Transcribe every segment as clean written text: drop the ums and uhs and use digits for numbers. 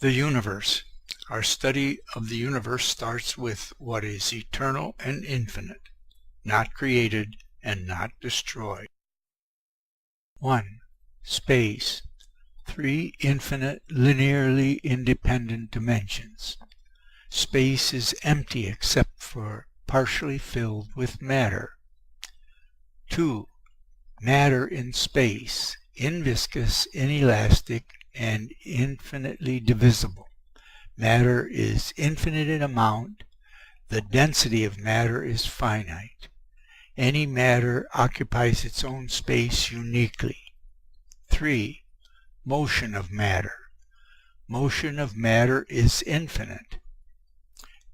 The universe. Our study of the universe starts with what is eternal and infinite, not created and not destroyed. 1. Space. 3 infinite, linearly independent dimensions. Space is empty except for partially filled with matter. 2. Matter in space, inviscous, inelastic, and infinitely divisible. Matter is infinite in amount. The density of matter is finite. Any matter occupies its own space uniquely. 3. Motion of matter. Motion of matter is infinite.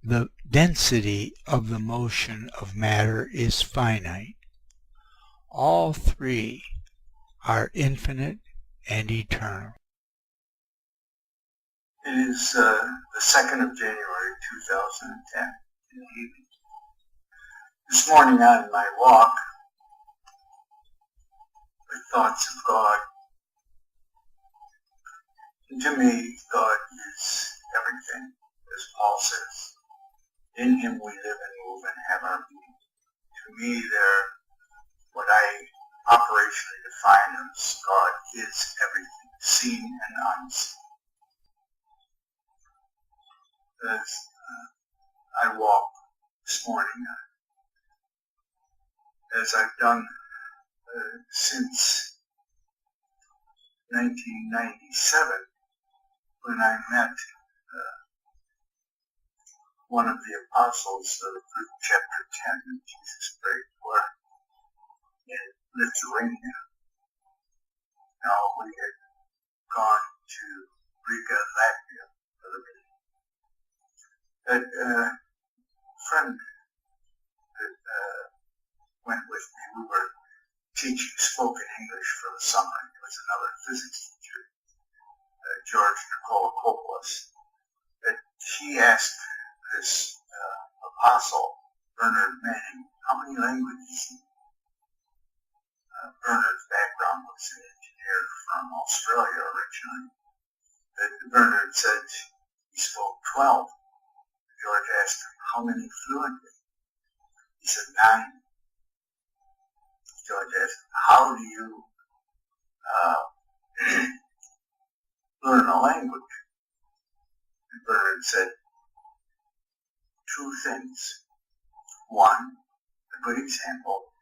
The density of the motion of matter is finite. All three are infinite and eternal. It is the 2nd of January 2010 in the evening. This morning on my walk, with thoughts of God, and to me, God is everything, as Paul says. In Him we live and move and have our being. To me, what I operationally define as God is everything, seen and unseen. As I walk this morning, as I've done since 1997, when I met one of the apostles of Luke chapter 10 that Jesus prayed for in Lithuania. Now we had gone to Riga, Latvia for the meeting. A friend that went with me, we were teaching spoken English for the summer. He was another physics teacher, George Nikolakopoulos. He asked this apostle, Bernard Manning, how many languages he knew. Bernard's background was an engineer from Australia originally. Bernard said he spoke 12. George asked him how many fluently. He said 9. George asked him, how do you learn a language? And Bernard said, 2 things. 1, a good example,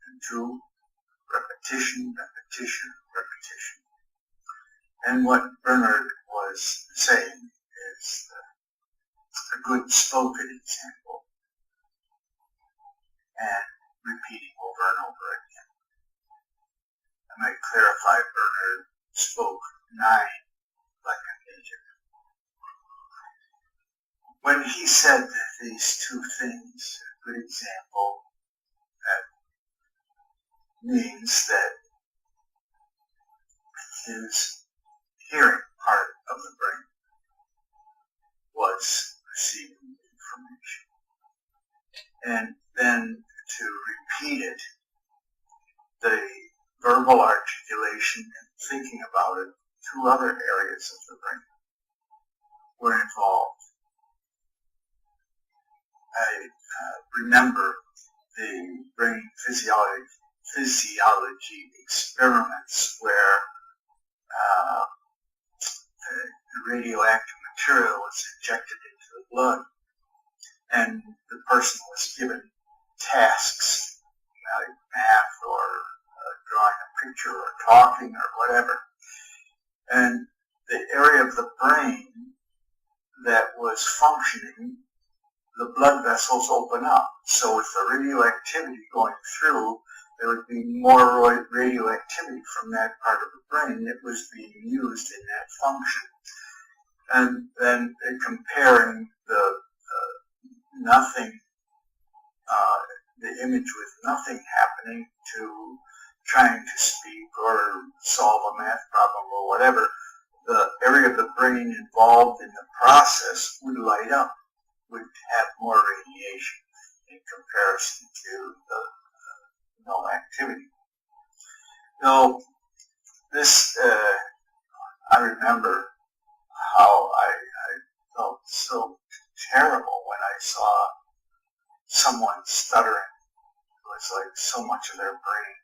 and 2, repetition, repetition, repetition. And what Bernard was saying is a good spoken example and repeating over and over again. I might clarify, Bernard spoke 9 like a native. When he said these 2 things, a good example, that means that his hearing part of the brain was receiving information. And then to repeat it, the verbal articulation and thinking about it, 2 other areas of the brain were involved. I remember the brain physiology experiments where the radioactive material was injected into the blood, and the person was given tasks, like math or drawing a picture or talking or whatever. And the area of the brain that was functioning, the blood vessels open up. So with the radioactivity going through, there would be more radioactivity from that part of the brain that was being used in that function. And then comparing the nothing, the image with nothing happening to trying to speak or solve a math problem or whatever, the area of the brain involved in the process would light up, would have more radiation in comparison to the no activity. So this, I remember how I felt so terrible when I saw someone stuttering. It was like so much of their brain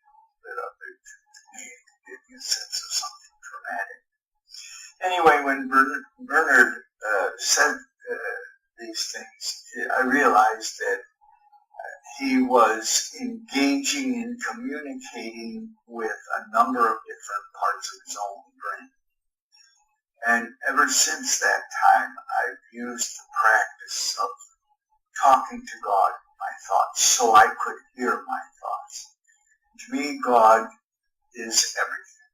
lit up. It gave me a sense of something traumatic. Anyway, when Bernard said these things, I realized that he was engaging in communicating with a number of different parts of his own brain. And ever since that time, I've used the practice of talking to God in my thoughts so I could hear my thoughts. To me, God is everything.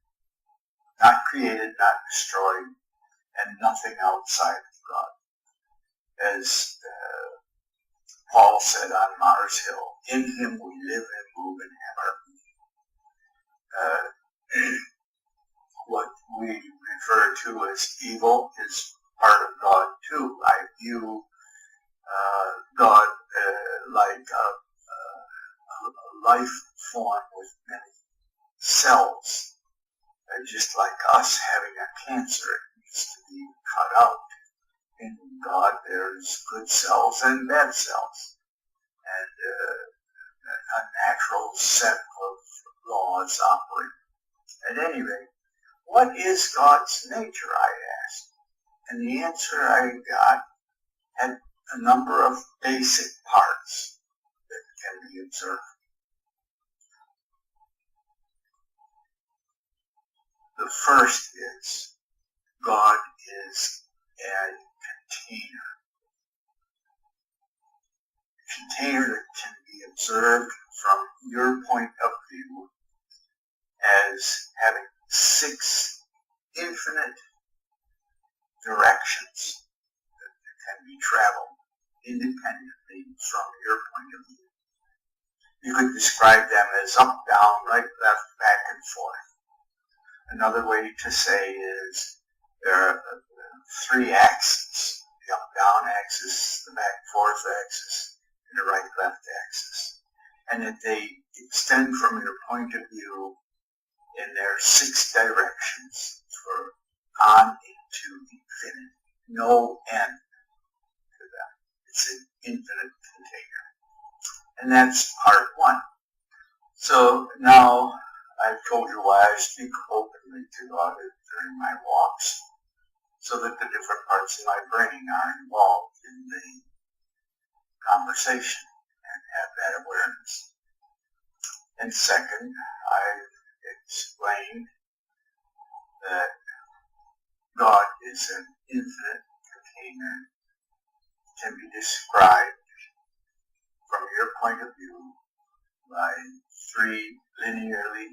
Not created, not destroyed, and nothing outside of God. As Paul said on Mars Hill, in him we live and move and have our being. What we refer to as evil is part of God too. I view God like a life form with many cells. Just like us having a cancer, it needs to be cut out. In God, there's good cells and bad cells, and a natural set of laws operate. At any rate, what is God's nature, I asked. And the answer I got had a number of basic parts that can be observed. The first is God is a container. A container that can be observed from your point of view as having 6 infinite directions that can be traveled independently from your point of view. You could describe them as up, down, right, left, back, and forth. Another way to say is there are 3 axes, the up-down axis, the back-forth axis, and the right-left axis, and that they extend from your point of view in their 6 directions for on into infinity. No end to them. It's an infinite container. And that's part 1. So now I've told you why I speak openly to God during my walks, so that the different parts of my brain are involved in the conversation and have that awareness. And second, I've explained that God is an infinite container, can be described from your point of view by 3 linearly